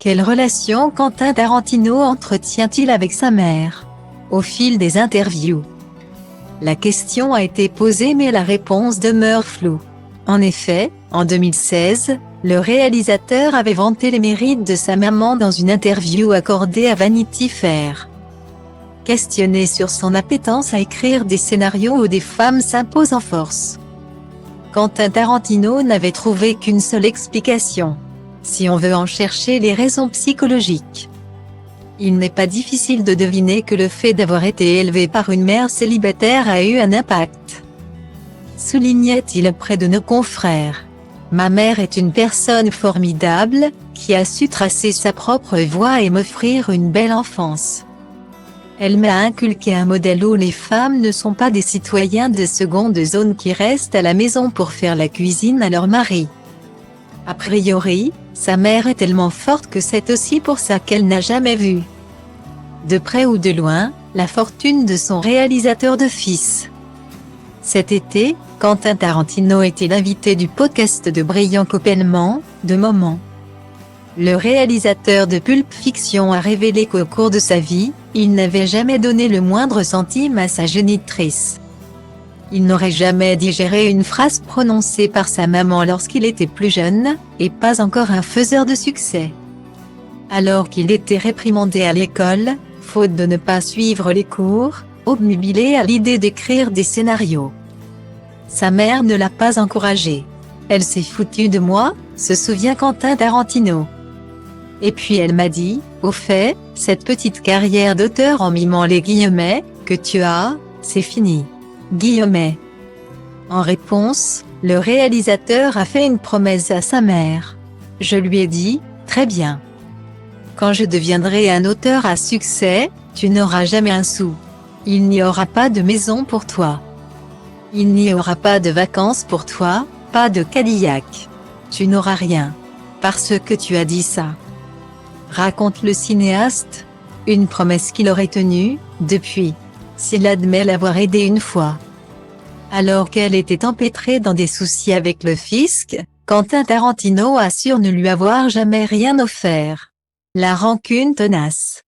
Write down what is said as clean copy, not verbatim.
Quelle relation Quentin Tarantino entretient-il avec sa mère? Au fil des interviews, la question a été posée mais la réponse demeure floue. En effet, en 2016, le réalisateur avait vanté les mérites de sa maman dans une interview accordée à Vanity Fair. Questionné sur son appétence à écrire des scénarios où des femmes s'imposent en force, Quentin Tarantino n'avait trouvé qu'une seule explication. Si on veut en chercher les raisons psychologiques, il n'est pas difficile de deviner que le fait d'avoir été élevé par une mère célibataire a eu un impact. Soulignait-il auprès de nos confrères. Ma mère est une personne formidable, qui a su tracer sa propre voie et m'offrir une belle enfance. Elle m'a inculqué un modèle où les femmes ne sont pas des citoyens de seconde zone qui restent à la maison pour faire la cuisine à leur mari. A priori, sa mère est tellement forte que c'est aussi pour ça qu'elle n'a jamais vu, de près ou de loin, la fortune de son réalisateur de fils. Cet été, Quentin Tarantino était l'invité du podcast de Brian Koppelman, de Moment. Le réalisateur de Pulp Fiction a révélé qu'au cours de sa vie, il n'avait jamais donné le moindre centime à sa génitrice. Il n'aurait jamais digéré une phrase prononcée par sa maman lorsqu'il était plus jeune, et pas encore un faiseur de succès. Alors qu'il était réprimandé à l'école, faute de ne pas suivre les cours, obnubilé à l'idée d'écrire des scénarios, sa mère ne l'a pas encouragé. Elle s'est foutue de moi, se souvient Quentin Tarantino. Et puis elle m'a dit, au fait, cette petite carrière d'auteur en mimant les guillemets, que tu as, c'est fini. Guillemets. En réponse, le réalisateur a fait une promesse à sa mère. Je lui ai dit, très bien. Quand je deviendrai un auteur à succès, tu n'auras jamais un sou. Il n'y aura pas de maison pour toi. Il n'y aura pas de vacances pour toi, pas de Cadillac. Tu n'auras rien. Parce que tu as dit ça. Raconte le cinéaste. Une promesse qu'il aurait tenue, depuis. S'il admet l'avoir aidé une fois. Alors qu'elle était empêtrée dans des soucis avec le fisc, Quentin Tarantino assure ne lui avoir jamais rien offert. La rancune tenace.